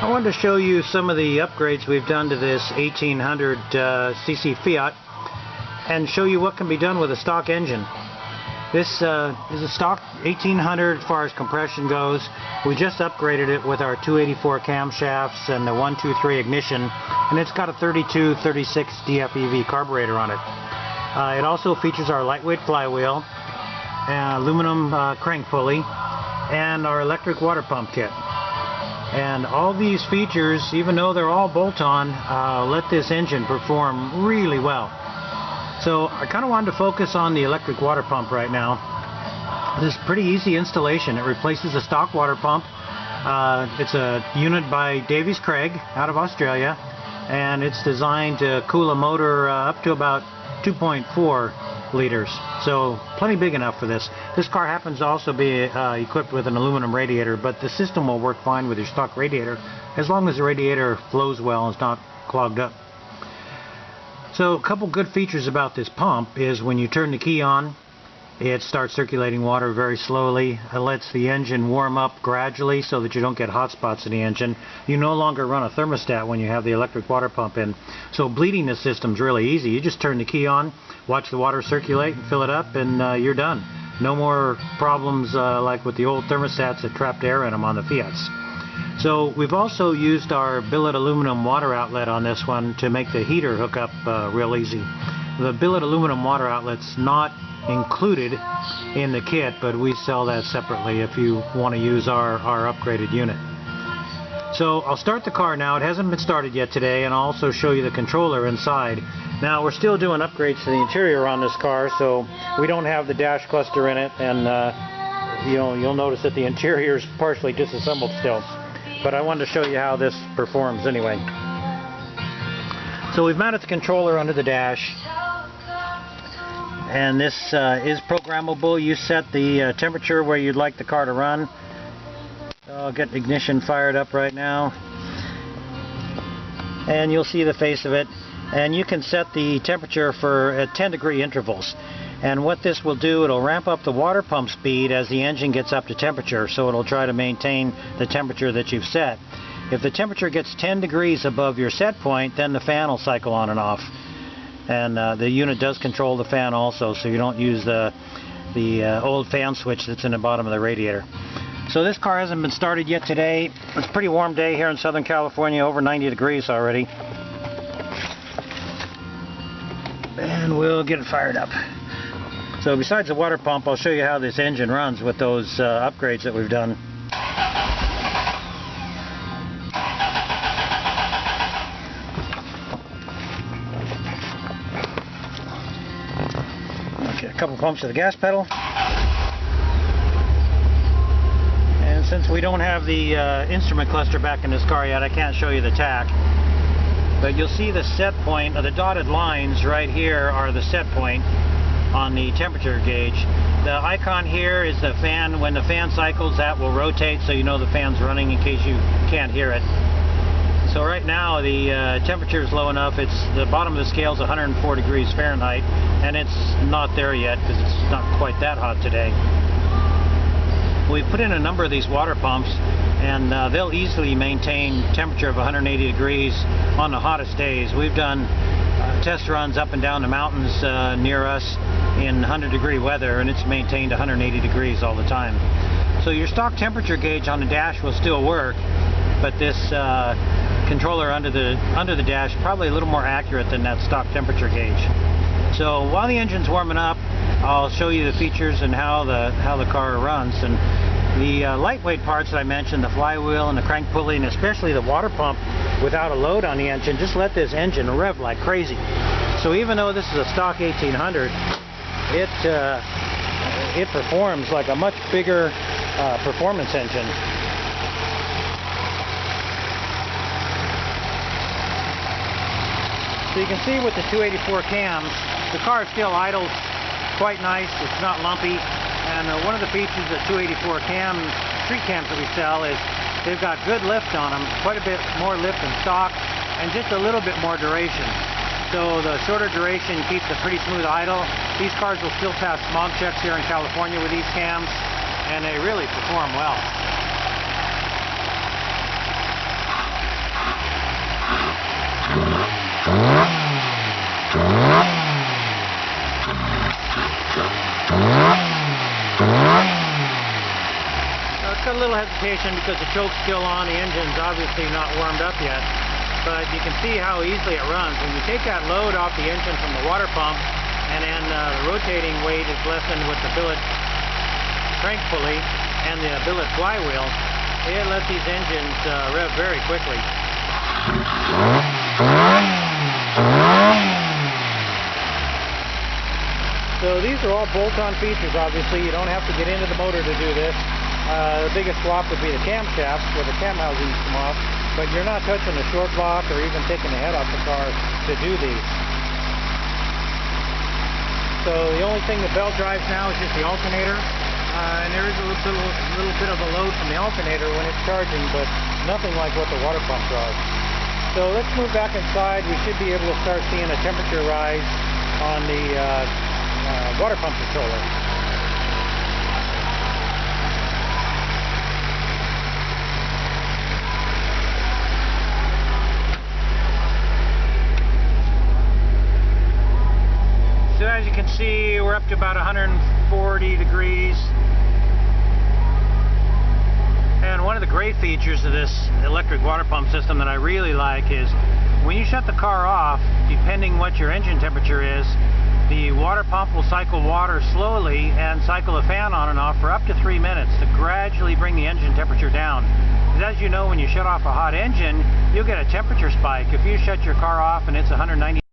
I wanted to show you some of the upgrades we've done to this 1800 cc Fiat and show you what can be done with a stock engine. This is a stock 1800 as far as compression goes. We just upgraded it with our 284 camshafts and the 123 ignition, and it's got a 3236 DFEV carburetor on it. It also features our lightweight flywheel, aluminum crank pulley, and our electric water pump kit. And all these features, even though they're all bolt-on, let this engine perform really well. So I kind of wanted to focus on the electric water pump right now. This is pretty easy installation. It replaces a stock water pump. It's a unit by Davies Craig out of Australia, and it's designed to cool a motor up to about 2.4 liters. So plenty big enough for this. This car happens to also be equipped with an aluminum radiator, but the system will work fine with your stock radiator as long as the radiator flows well and is not clogged up. So a couple good features about this pump is when you turn the key on, it starts circulating water very slowly. It lets the engine warm up gradually so that you don't get hot spots in the engine. You no longer run a thermostat when you have the electric water pump in. So bleeding the system's really easy. You just turn the key on, watch the water circulate and fill it up, and you're done. No more problems like with the old thermostats that trapped air in them on the Fiats. So we've also used our billet aluminum water outlet on this one to make the heater hook up real easy. The billet aluminum water outlet's not included in the kit, but we sell that separately if you want to use our upgraded unit. So I'll start the car now. It hasn't been started yet today, and I'll also show you the controller inside. Now we're still doing upgrades to the interior on this car, so we don't have the dash cluster in it, and you'll notice that the interior is partially disassembled still. But I wanted to show you how this performs anyway. So we've mounted the controller under the dash, and this is programmable. You set the temperature where you'd like the car to run. I'll get the ignition fired up right now, and you'll see the face of it. And you can set the temperature for at 10-degree intervals. And what this will do, it'll ramp up the water pump speed as the engine gets up to temperature, so it'll try to maintain the temperature that you've set. If the temperature gets 10 degrees above your set point, then the fan will cycle on and off. And the unit does control the fan also, so you don't use the old fan switch that's in the bottom of the radiator. So this car hasn't been started yet today. It's a pretty warm day here in Southern California, over 90 degrees already. And we'll get it fired up. So besides the water pump, I'll show you how this engine runs with those upgrades that we've done. Okay, a couple pumps of the gas pedal. And since we don't have the instrument cluster back in this car yet, I can't show you the tach. But you'll see the set point, the dotted lines right here are the set point on the temperature gauge. The icon here is the fan. When the fan cycles, that will rotate so you know the fan's running in case you can't hear it. So right now the temperature is low enough. It's the bottom of the scale is 104 degrees Fahrenheit, and it's not there yet because it's not quite that hot today. We've put in a number of these water pumps, and they'll easily maintain temperature of 180 degrees on the hottest days. We've done test runs up and down the mountains near us in 100-degree weather, and it's maintained 180 degrees all the time. So your stock temperature gauge on the dash will still work, but this controller under the dash is probably a little more accurate than that stock temperature gauge. So while the engine's warming up, I'll show you the features and how the car runs. And the lightweight parts that I mentioned, the flywheel and the crank pulley, and especially the water pump without a load on the engine, just let this engine rev like crazy. So even though this is a stock 1800, it performs like a much bigger performance engine. So you can see with the 284 cams, the car still idles quite nice. It's not lumpy. And one of the features of 284 street cams that we sell is they've got good lift on them, quite a bit more lift than stock, and just a little bit more duration. So the shorter duration keeps a pretty smooth idle. These cars will still pass smog checks here in California with these cams, and they really perform well. It's got a little hesitation because the choke's still on, the engine's obviously not warmed up yet, but you can see how easily it runs. When you take that load off the engine from the water pump, and then the rotating weight is lessened with the billet crank pulley and the billet flywheel, it lets these engines rev very quickly. So these are all bolt-on features, obviously. You don't have to get into the motor to do this. The biggest swap would be the camshafts where the cam housings come off, but you're not touching the short block or even taking the head off the car to do these. So the only thing the belt drives now is just the alternator, and there is a little bit of a load from the alternator when it's charging, but nothing like what the water pump draws. So let's move back inside. We should be able to start seeing a temperature rise on the water pump controller. So as you can see, we're up to about 140 degrees. And one of the great features of this electric water pump system that I really like is when you shut the car off, depending what your engine temperature is, the water pump will cycle water slowly and cycle the fan on and off for up to 3 minutes to gradually bring the engine temperature down. Because as you know, when you shut off a hot engine, you'll get a temperature spike. If you shut your car off and it's 190